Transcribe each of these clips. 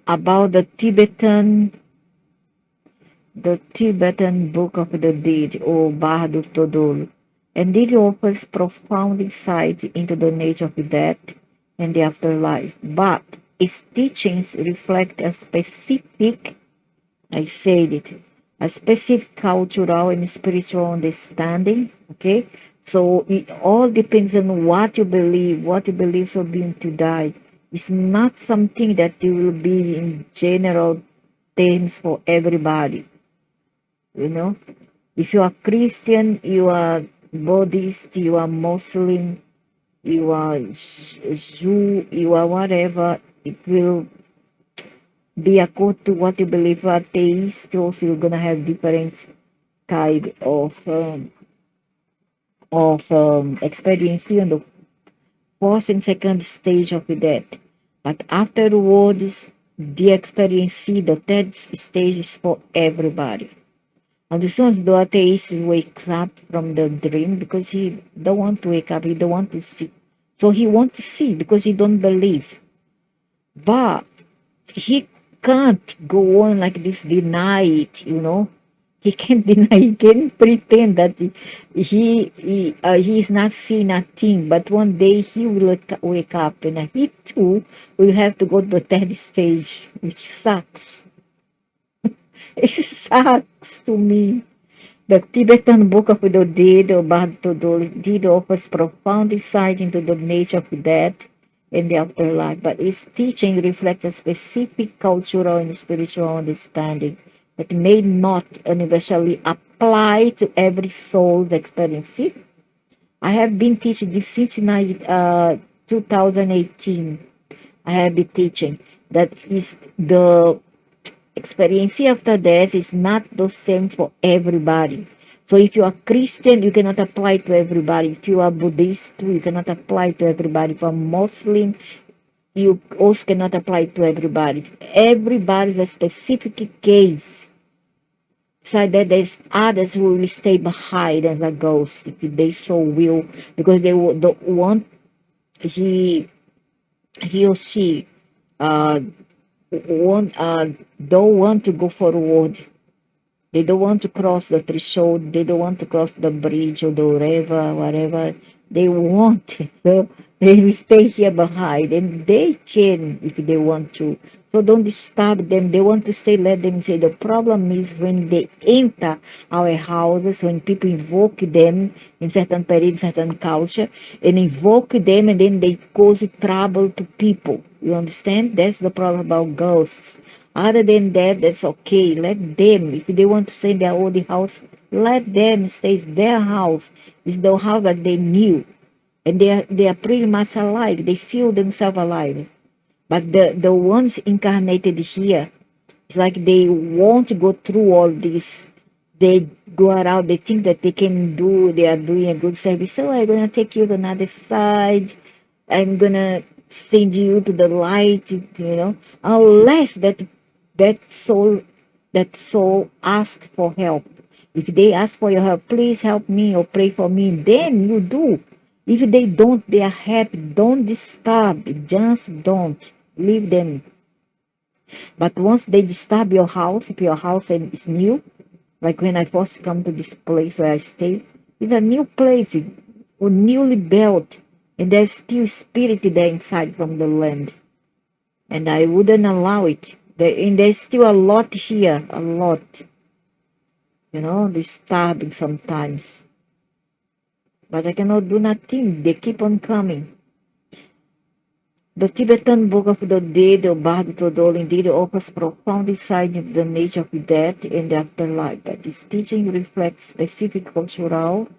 about the Tibetan Book of the Dead, or Bardo Todol, and it offers profound insight into the nature of death and the afterlife. But its teachings reflect I said it, a specific cultural and spiritual understanding. Okay, so it all depends on what you believe for being to die. It's not something that it will be in general terms for everybody. You know, if you are Christian, you are Buddhist, you are Muslim, you are Jew, you are whatever, it will be according to what you believe. You are atheist, also you're gonna have different kind of experience on the first and second stage of the death. But afterwards, the experience, the third stage is for everybody. And as soon as the atheist wakes up from the dream, because he don't want to wake up, he don't want to see. So he wants to see because he don't believe. But he can't go on like this, deny it, you know. He can't deny, he can pretend that he is not seeing nothing. But one day he will wake up, and he too will have to go to the third stage, which sucks. It sucks to me. The Tibetan Book of the Dead, or Bhagavad Gita, offers profound insight into the nature of death and the afterlife, but its teaching reflects a specific cultural and spiritual understanding that may not universally apply to every soul's experience. See, I have been teaching this since 2018. I have been teaching that is the experience after death is not the same for everybody. So if you are Christian, you cannot apply to everybody. If you are Buddhist, you cannot apply to everybody. If you are Muslim, you also cannot apply to everybody. Everybody is a specific case. So that there's others who will stay behind as a ghost if they so will, because they don't want he he or she uh want don't want to go forward. They don't want to cross the threshold. They don't want to cross the bridge or the river, whatever they want. So they will stay here behind, and they can if they want to. So don't disturb them. They want to stay, let them say. The problem is when they enter our houses, when people invoke them in certain period, certain culture, and invoke them, and then they cause trouble to people. You understand? That's the problem about ghosts. Other than that, that's okay. Let them, if they want to stay in their old house, let them stay. It's their house. It's the house that they knew. And they are pretty much alive. They feel themselves alive. But the ones incarnated here, it's like they won't go through all this. They go around, they think that they can do, they are doing a good service. So I'm going to take you to another side. I'm going to send you to the light, unless that soul, that soul asks for help. If they ask for your help, please help me or pray for me, then you do. If they don't, they are happy. Don't disturb. Just don't. Leave them. But once they disturb your house, if your house is new, like when I first come to this place where I stay, it's a new place, or newly built, and there's still spirit there inside from the land, and I wouldn't allow it. And there's still a lot here, a lot, disturbing sometimes. But I cannot do nothing. They keep on coming. The Tibetan Book of the Dead, or Bhagavad indeed offers profound insight into the nature of death and the afterlife, but its teaching reflects specific cultural.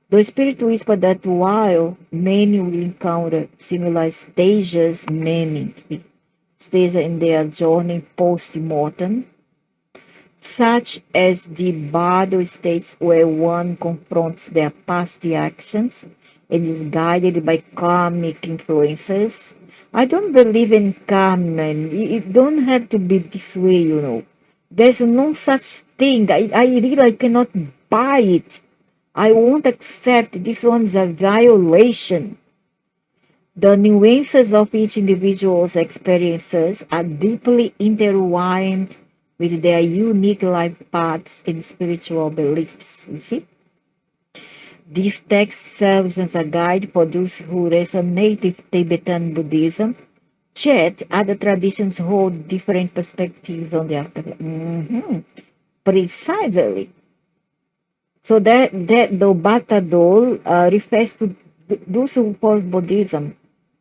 The spirit whisper that while many will encounter similar stages in their journey post-mortem, such as the Bardo states where one confronts their past actions and is guided by karmic influences. I don't believe in karma. It don't have to be this way. There's no such thing. I really cannot buy it. I won't accept this one's a violation. The nuances of each individual's experiences are deeply intertwined with their unique life paths and spiritual beliefs. You see? This text serves as a guide for those who resonate with Tibetan Buddhism, yet other traditions hold different perspectives on the afterlife. Precisely. So that the Batadol refers to those who follow Buddhism,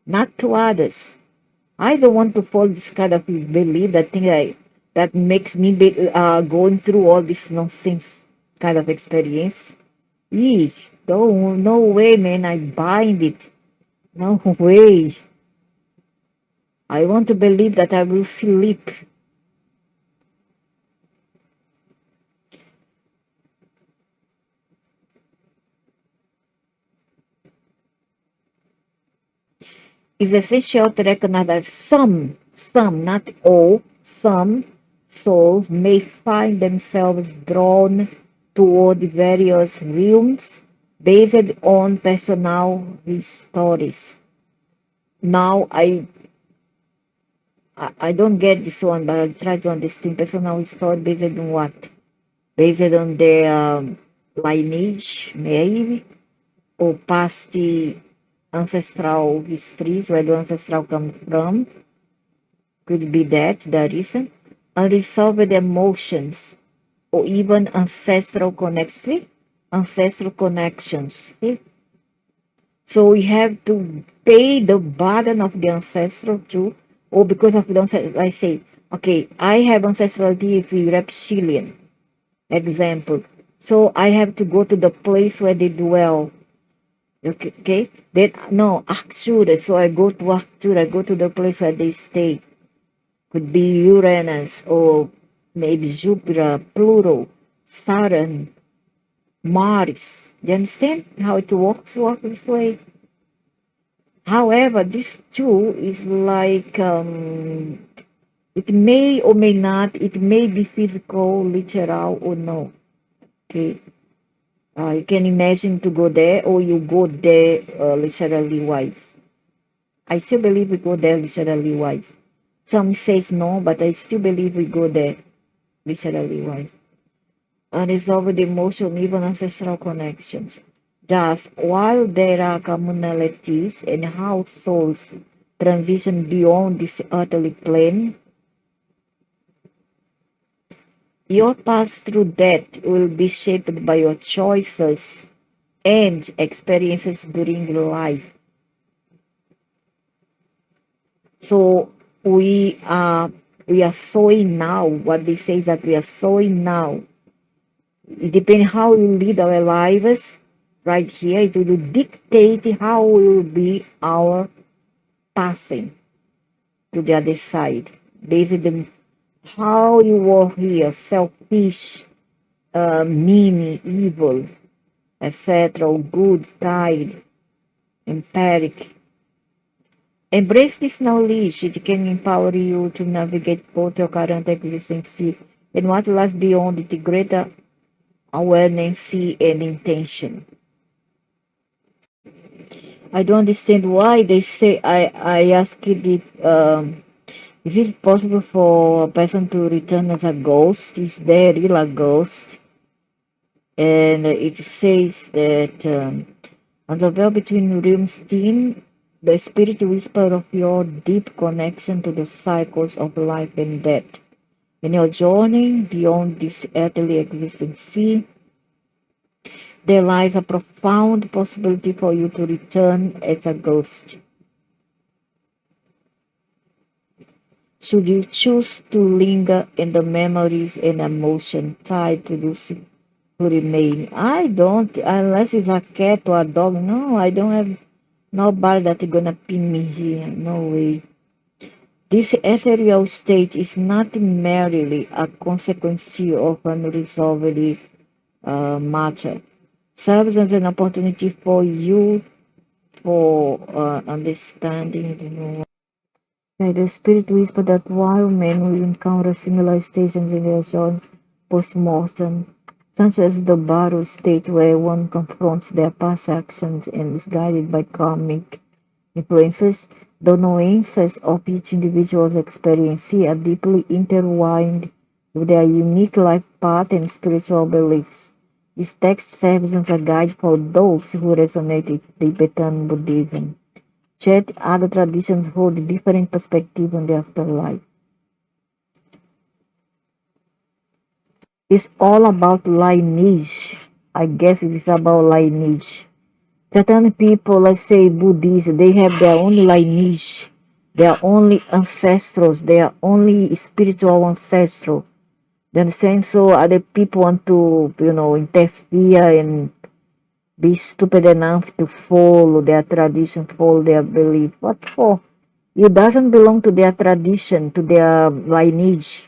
not to others. I don't want to follow this kind of belief that thing that makes me going through all this nonsense kind of experience. Eesh, no way, man. I bind it. No way. I want to believe that I will sleep. It's essential to recognize that some, not all, some souls may find themselves drawn toward various realms based on personal stories. Now, I don't get this one, but I'll try to understand personal story based on what? Based on their lineage, maybe, or past ancestral histories, where the ancestral comes from. Could be that the reason. Unresolved emotions, or even ancestral connections. See? So we have to pay the burden of the ancestral too, or because of the ancestral, I say, okay, I have ancestrality with reptilian, example. So I have to go to the place where they dwell. Okay? Then no, Arcturus. So I go to Arcturus, I go to the place where they stay. Could be Uranus or maybe Jupiter, Pluto, Saturn, Mars. You understand how it works this way? However, this too is like it may or may not, it may be physical, literal, or no. Okay. You can imagine to go there or you go there literally wise. I still believe we go there literally wise. Some says no, but I still believe we go there literally wise. Unresolved emotion, even ancestral connections. Thus, while there are commonalities in how souls transition beyond this earthly plane, your path through death will be shaped by your choices and experiences during your life. So we are sowing now. What they say is that we are sowing now. It depends how we lead our lives right here. It will dictate how will be our passing to the other side. Based on how you were here, selfish, mean, evil, etc., good, kind, empiric. Embrace this knowledge. It can empower you to navigate both your current existence and what lies beyond it, greater awareness and intention. I don't understand why they say I asked it is it possible for a person to return as a ghost? Is there real a ghost? And it says that on the veil between realms thin, the spirit whisper of your deep connection to the cycles of life and death. In your journey beyond this earthly existence, there lies a profound possibility for you to return as a ghost. Should you choose to linger in the memories and emotion tied to those who remain? I don't, unless it's a cat or a dog. No, I don't have nobody that's gonna pin me here. No way. This ethereal state is not merely a consequence of unresolved matter. Serves as an opportunity for you for understanding. May the spirit whisper that while men will encounter similar stations in their journey post-mortem, such as the battle state where one confronts their past actions and is guided by karmic influences. The nuances of each individual's experience are deeply intertwined with their unique life path and spiritual beliefs. This text serves as a guide for those who resonate with Tibetan Buddhism. Yet other traditions hold different perspectives on the afterlife. It's all about lineage. I guess it is about lineage. Certain people, let's say Buddhists, they have their own lineage. They are only ancestors. They are only spiritual ancestors. You understand? So other people want to, interfere and be stupid enough to follow their tradition, follow their belief. What for? It doesn't belong to their tradition, to their lineage.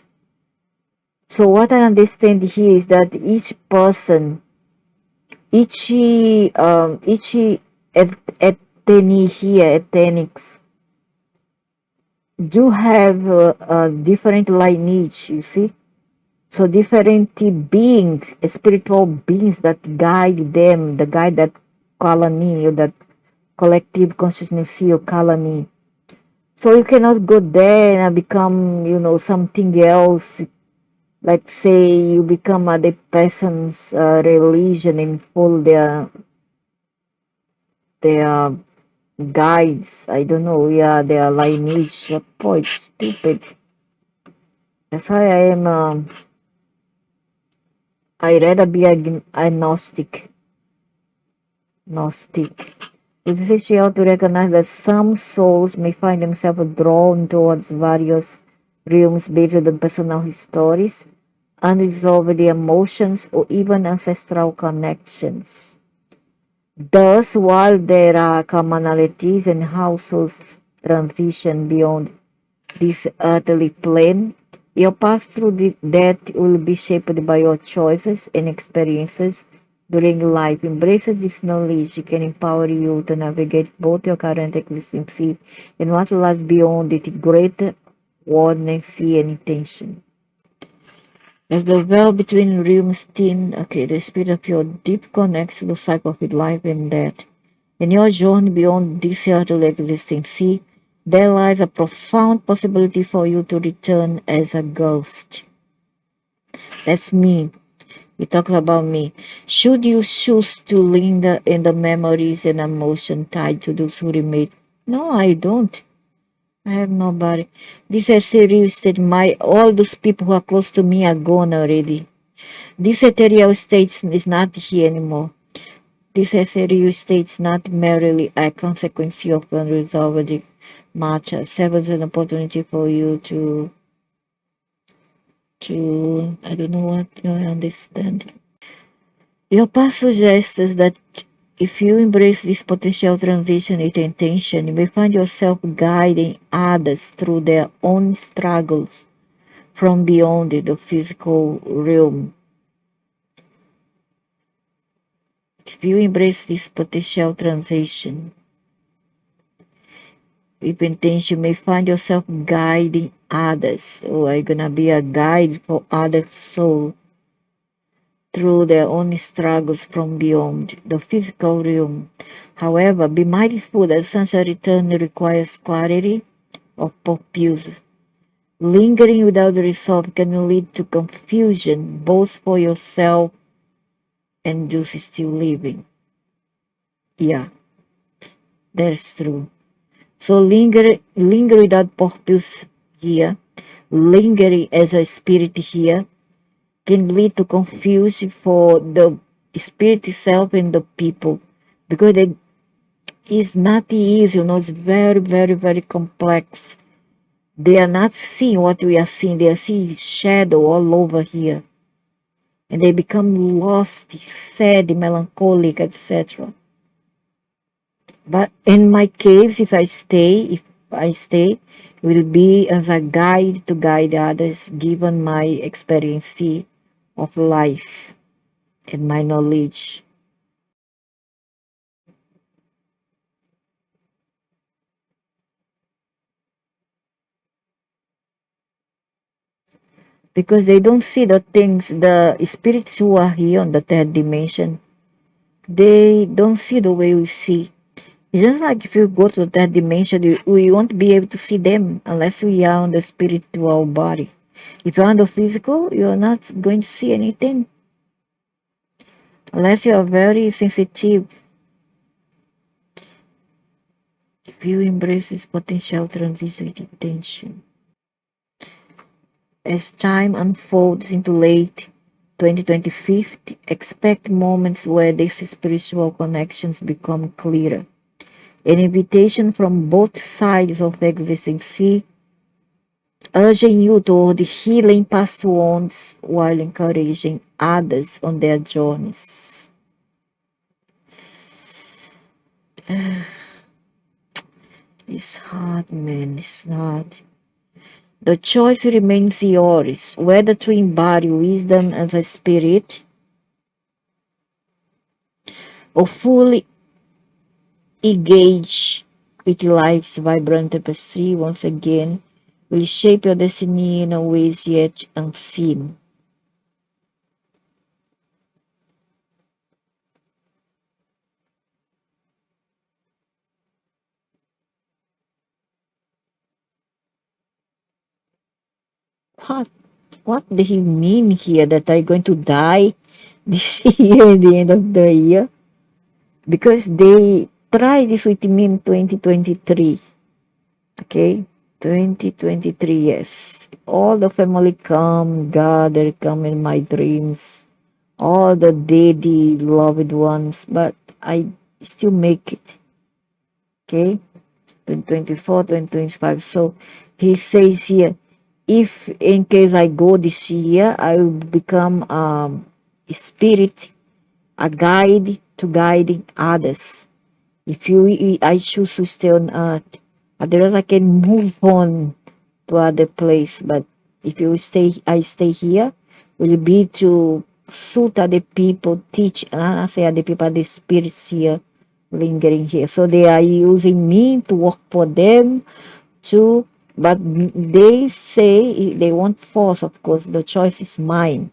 So what I understand here is that each person, each ethnic here, ethnics, do have a different lineage, you see. So different beings, spiritual beings that guide them, the guide that colony or that collective consciousness or colony. So you cannot go there and become, something else. Like say you become other person's religion and follow their guides. I don't know. Yeah, their lineage. Boy, it's stupid. That's why I am. I rather be agnostic. Gnostic. It's essential to recognize that some souls may find themselves drawn towards various realms based on personal histories, unresolved emotions, or even ancestral connections. Thus, while there are commonalities in how souls transition beyond this earthly plane, your path through that will be shaped by your choices and experiences during life. Embrace this knowledge can empower you to navigate both your current existence and what lies beyond it, greater awareness and intention. As the veil between realms thin, okay, the spirit of your deep connects to the cycle of life and death. In your journey beyond this earthly existence, there lies a profound possibility for you to return as a ghost. That's me. He talks about me. Should you choose to linger in the memories and emotion tied to those who remain? No, I don't. I have nobody. This is serious that all those people who are close to me are gone already. This ethereal state is not here anymore. This ethereal state is not merely a consequence of unresolved matter. Serves as an opportunity for you to I don't know what you understand. Your path suggests that if you embrace this potential transition with intention, you may find yourself guiding others through their own struggles from beyond the physical realm. If you embrace this potential transition with intention, you may find yourself guiding others. Or are you gonna be a guide for other souls through their own struggles from beyond the physical realm. However, be mindful that such a return requires clarity of purpose. Lingering without resolve can lead to confusion both for yourself and those still living. Yeah, that's true. So linger without purpose here, lingering as a spirit here, can lead to confusion for the spirit itself and the people because it is not easy, it's very, very, very complex. They are not seeing what we are seeing, they are seeing shadow all over here. And they become lost, sad, melancholic, etc. But in my case, if I stay, it will be as a guide to guide others given my experience of life and my knowledge. Because they don't see the things, the spirits who are here on the third dimension, they don't see the way we see. It's just like if you go to that dimension, we won't be able to see them unless we are on the spiritual body. If you're on the physical, you're not going to see anything unless you are very sensitive. If you embrace this potential transition with intention. As time unfolds into late 2025, expect moments where these spiritual connections become clearer. An invitation from both sides of existence, urging you toward healing past wounds while encouraging others on their journeys. It's hard, man. It's hard. The choice remains yours, whether to embody wisdom and the spirit or fully engage with life's vibrant tapestry once again will shape your destiny in a ways yet unseen. What? What do he mean here that I'm going to die this year at the end of the year? Because they tried this with me in 2023. Okay? 2023, yes. All the family come, gather, come in my dreams. All the dearly loved ones, but I still make it. Okay? 2024, 2025. So he says here, if in case I go this year, I will become a spirit, a guide to guiding others. If I choose to stay on earth, otherwise I can move on to other place. But if I stay here, will be to suit other people, teach, and I say other people, the spirits here, lingering here. So they are using me to work for them too. But they say they want force, of course. The choice is mine.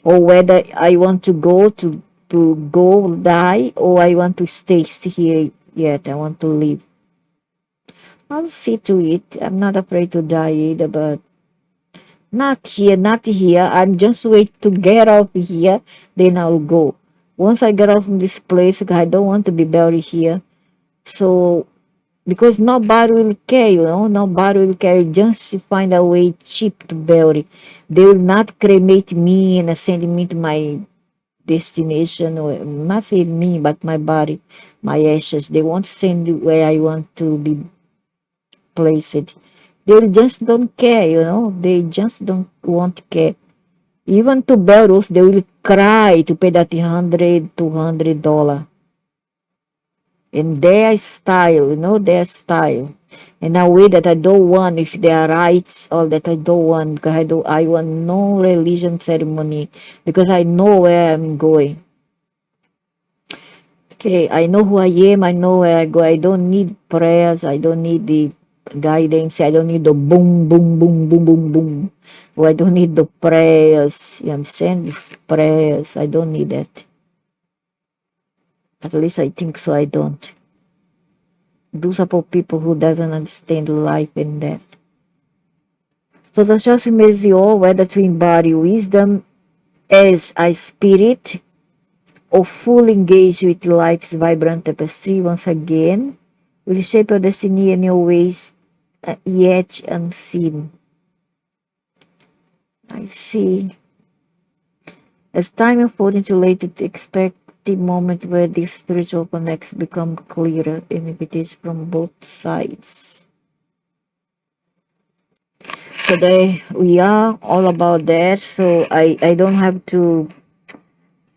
Or whether I want to go die or I want to stay here yet. I want to live. I'll see to it. I'm not afraid to die either, but not here, not here. I'm just wait to get off here, then I'll go. Once I get off from this place, I don't want to be buried here. So because nobody will care, nobody will care. Just to find a way cheap to bury. They will not cremate me and send me to my destination, or not say me, but my body, my ashes. They won't send where I want to be placed. They just don't care, They just don't want to care. Even to Belarus, they will cry to pay that $100, $200. In their style, their style. In a way that I don't want, if they are rights, all that I don't want, because I want no religion ceremony, because I know where I'm going. Okay, I know who I am, I know where I go. I don't need prayers, I don't need the guidance, I don't need the boom, boom, boom, boom, boom, boom. Or I don't need the prayers. You understand? These prayers, I don't need that. At least I think so, I don't. Those are for people who doesn't understand life and death. So the choice makes you all whether to embody wisdom as a spirit or fully engage with life's vibrant tapestry once again will shape your destiny in your ways yet unseen. I see. As time unfolds into later, expect the moment where the spiritual connects become clearer and if it is from both sides. So there we are, all about that. So I don't have to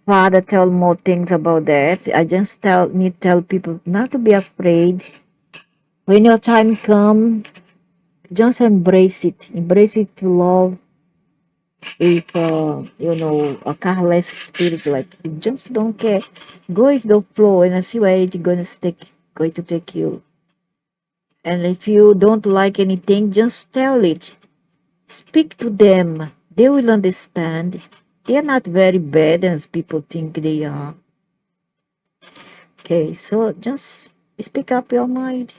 further tell more things about that. I just tell people not to be afraid. When your time comes, just embrace it. Embrace it to love with a careless spirit. Like you just don't care. Go with the flow and see where it's going to take you. And if you don't like anything, just tell it. Speak to them. They will understand. They are not very bad as people think they are. Okay, so just speak up your mind.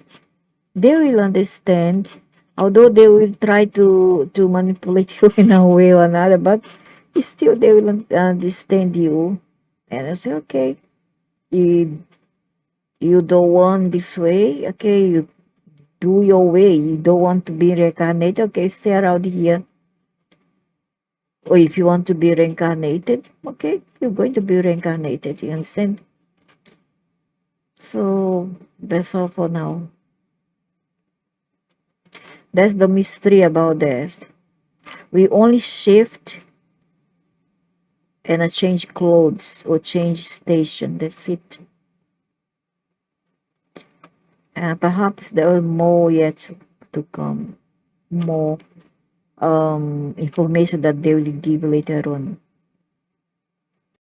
They will understand, although they will try to manipulate you in a way or another, but still they will understand you. And I say, okay, you you don't want this way, okay, you do your way. You don't want to be reincarnated, okay, stay around here. Or if you want to be reincarnated, okay, you're going to be reincarnated, you understand? So that's all for now. That's the mystery about that. We only shift and change clothes or change station. That's it. Perhaps there are more yet to come. More information that they will give later on.